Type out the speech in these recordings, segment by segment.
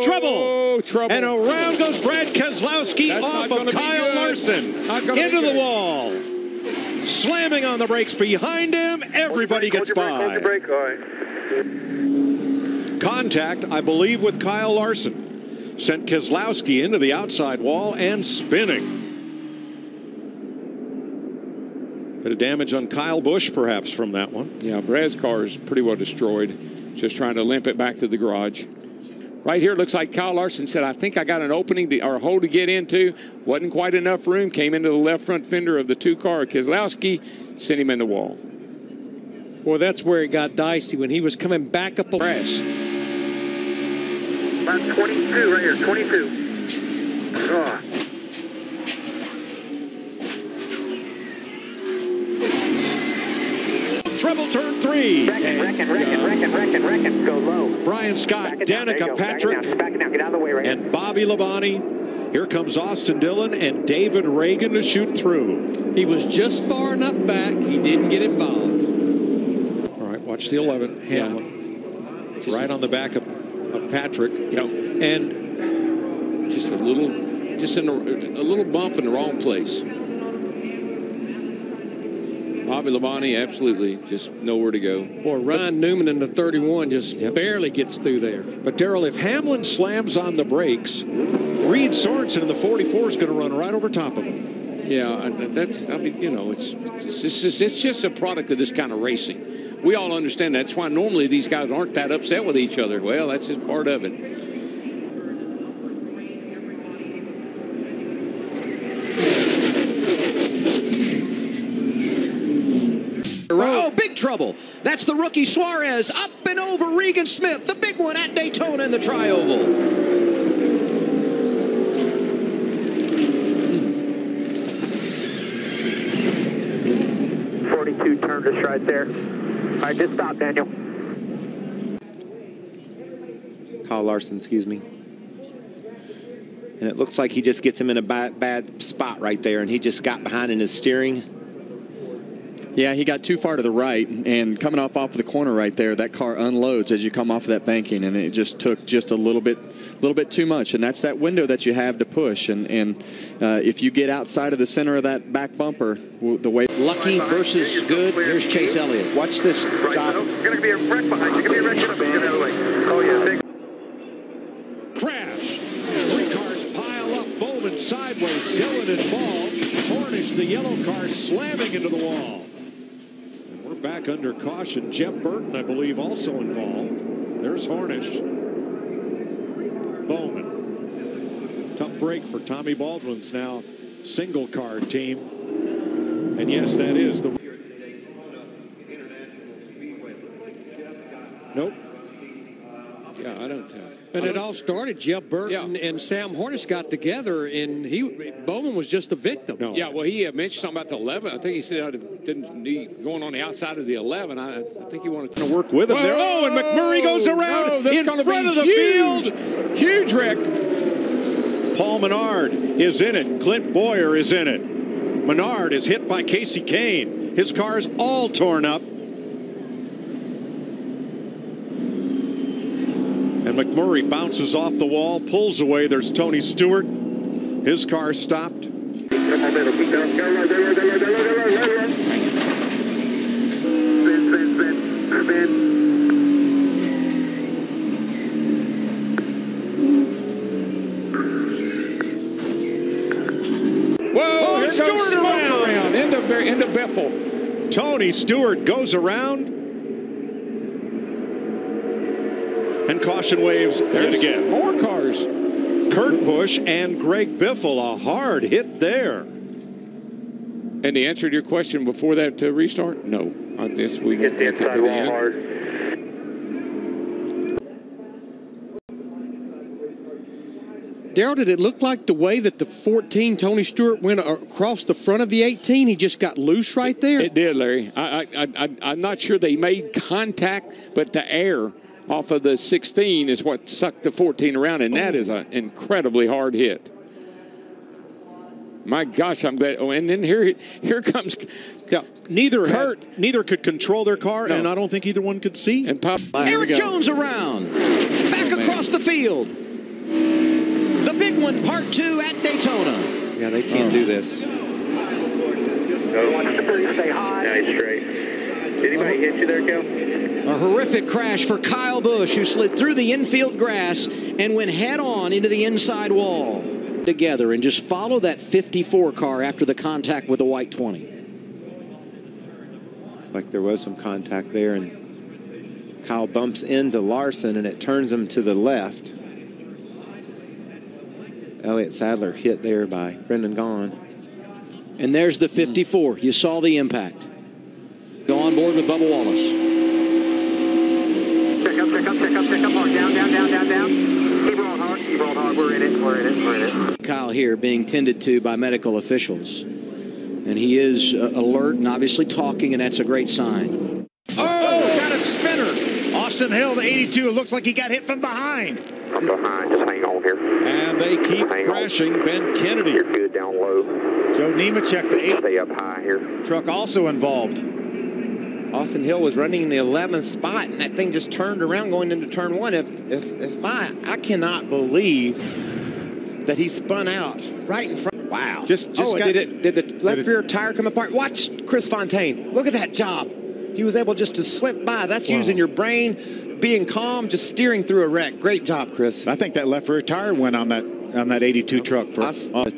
Trouble. And around goes Brad Keselowski off of Kyle Larson into the wall. Slamming on the brakes behind him. Everybody gets by. Contact, I believe, with Kyle Larson. Sent Keselowski into the outside wall and spinning. Bit of damage on Kyle Busch, perhaps, from that one. Yeah, Brad's car is pretty well destroyed. Just trying to limp it back to the garage. Right here, it looks like Kyle Larson said, I think I got an opening or a hole to get into. Wasn't quite enough room. Came into the left front fender of the two-car. Keselowski sent him in the wall. Well, that's where it got dicey when he was coming back up. Crash. About 22 right here, 22. Oh. Treble turn 3. Reckon. Go low. Brian Scott, Danica Patrick, back it down. Get out of the way right and Bobby Labonte. Here comes Austin Dillon and David Reagan to shoot through. He was just far enough back. He didn't get involved. All right, watch the 11. Hamlin. Yeah. Right on the back of Patrick. Yep. And just a little bump in the wrong place. Bobby Labonte, absolutely, just nowhere to go. Boy, Ryan Newman in the 31 just barely gets through there. But, Darrell, if Hamlin slams on the brakes, Reed Sorensen in the 44 is going to run right over top of him. Yeah, that's, I mean, you know, it's just a product of this kind of racing. We all understand that. That's why normally these guys aren't that upset with each other. Well, that's just part of it. Oh, big trouble. That's the rookie Suarez up and over Regan Smith, the big one at Daytona in the Tri-Oval. 42 turned us right there. All right, just stop, Daniel. Kyle Larson, excuse me. And it looks like he just gets him in a bad spot right there, and he just got behind in his steering. Yeah, he got too far to the right, and coming off of the corner right there, that car unloads as you come off of that banking, and it just took just a little bit too much, and that's that window that you have to push, and if you get outside of the center of that back bumper, the way lucky versus good. Here's Chase Elliott. Watch this. Right, it's going to be a wreck behind you. It's going to be a wreck. Get out of the way. Oh yeah, big crash. 3 cars pile up. Bowman sideways. Dillon involved. Hornish, the yellow car, slamming into the wall. Back under caution. Jeff Burton, I believe, also involved. There's Hornish. Bowman. Tough break for Tommy Baldwin's now single car team. And yes, that is the... Nope. Yeah, I don't... And it all started, Jeff Burton and Sam Hornish got together, and Bowman was just a victim. No. Yeah, well, he mentioned something about the 11. I think he said didn't need going on the outside of the 11. I think he wanted to work with him there. Oh, and McMurray goes around in front of the field. Huge wreck. Paul Menard is in it. Clint Boyer is in it. Menard is hit by Casey Kane. His car is all torn up. And McMurray bounces off the wall, pulls away. There's Tony Stewart. His car stopped. Whoa, here goes around into Bethel. Tony Stewart goes around. And caution waves yet again. More cars. Kurt Busch and Greg Biffle, a hard hit there. And the answer to your question before that restart? No. I guess we get the inside wall hard. Darrell, did it look like the way that the 14 Tony Stewart went across the front of the 18, he just got loose right there? It did, Larry. I'm not sure they made contact, but the air off of the 16 is what sucked the 14 around, and that is an incredibly hard hit. My gosh, I'm glad. Oh, and then here comes. Yeah, neither could control their car, and I don't think either one could see. And Eric Jones around, back across the field. big one, part 2 at Daytona. Yeah, they can't do this. Stay high. Nice straight. Did anybody hit you there, Kel? A horrific crash for Kyle Busch, who slid through the infield grass and went head-on into the inside wall. Together and just follow that 54 car after the contact with the white 20. Like there was some contact there, and Kyle bumps into Larson, and it turns him to the left. Elliott Sadler hit there by Brendan Gaughan. And there's the 54. You saw the impact. Go on board with Bubba Wallace. Check up. Down. Keep rolling hard. We're in it. Kyle here being tended to by medical officials. And he is alert and obviously talking, and that's a great sign. Oh, got a spinner. Austin Hill, the 82. It looks like he got hit from behind. I'm behind. Just hang on here. And they keep crashing Ben Kennedy. You're good down low. Joe Nemechek, the 8. Stay up high here. Truck also involved. Austin Hill was running in the 11th spot, and that thing just turned around going into turn 1. I cannot believe that he spun out right in front. Wow. Did the left rear tire come apart? Watch Chris Fontaine. Look at that job. He was able just to slip by. That's using your brain, being calm, just steering through a wreck. Great job, Chris. I think that left rear tire went on that 82 truck.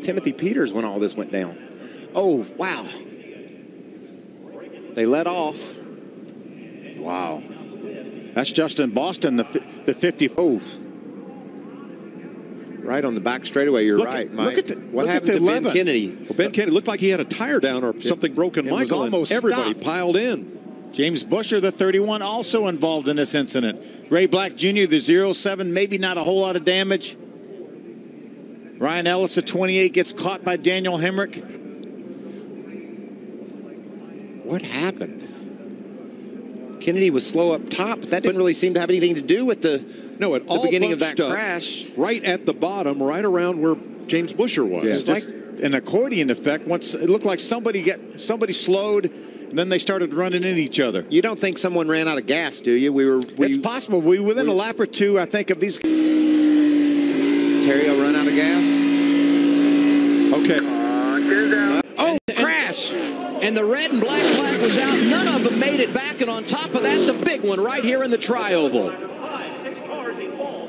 Timothy Peters when all this went down. Oh, wow. They let off. Wow. That's Justin Boston, the 50. Oh. Right on the back straightaway, you're right, Mike. What happened to Ben Kennedy? Well, Ben Kennedy looked like he had a tire down or something broken, Michael, and everybody piled in. James Busher, the 31, also involved in this incident. Ray Black Jr., the 07, maybe not a whole lot of damage. Ryan Ellis, the 28, gets caught by Daniel Hemrick. What happened? Kennedy was slow up top, but that didn't really seem to have anything to do with the beginning of that crash. Right at the bottom, right around where James Busher was. Yeah, it's like an accordion effect. Once it looked like somebody slowed, and then they started running into each other. You don't think someone ran out of gas, do you? It's possible. Within a lap or two, I think, of these. Terry will run out of gas. Okay. Oh, crash! And the red and black flag was out. None of them made it back. And on top of that, the big one right here in the tri-oval.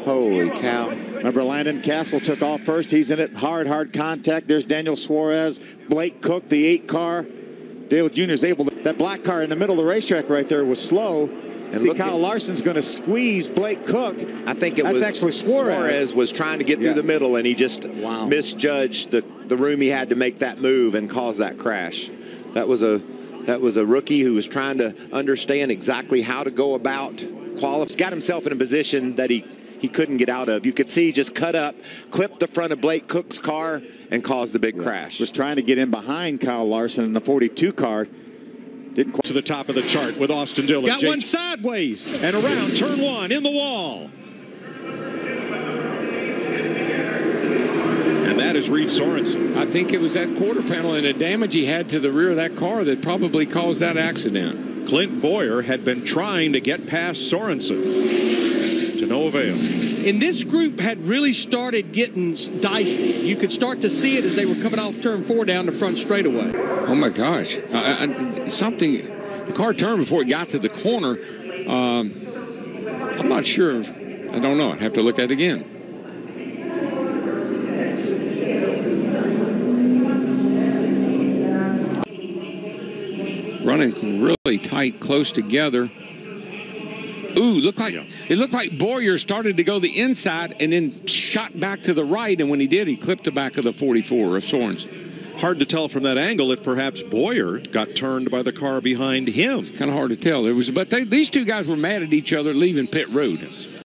Holy cow. Remember, Landon Castle took off first. He's in it. Hard contact. There's Daniel Suarez. Blake Cook, the 8 car. Dale Jr. is able to. That black car in the middle of the racetrack right there was slow. And see, Kyle Larson's going to squeeze Blake Cook. I think that's actually Suarez was trying to get through the middle, and he just misjudged the room he had to make that move and cause that crash. That was a rookie who was trying to understand exactly how to go about qualifying. Got himself in a position that he couldn't get out of. You could see he just cut up, clipped the front of Blake Cook's car, and caused the big crash. Was trying to get in behind Kyle Larson in the 42 car. Didn't quite. To the top of the chart with Austin Dillon. Got one sideways. And around turn 1 in the wall. And that is Reed Sorensen. I think it was that quarter panel and the damage he had to the rear of that car that probably caused that accident. Clint Boyer had been trying to get past Sorensen to no avail. And this group had really started getting dicey. You could start to see it as they were coming off turn 4 down the front straightaway. Oh my gosh. The car turned before it got to the corner. I'm not sure. I don't know. I'd have to look at it again. Running really tight, close together. Ooh, it looked like Boyer started to go the inside and then shot back to the right, and when he did, he clipped the back of the 44 of Sorensen. Hard to tell from that angle if perhaps Boyer got turned by the car behind him. It's kind of hard to tell. But these two guys were mad at each other leaving pit road.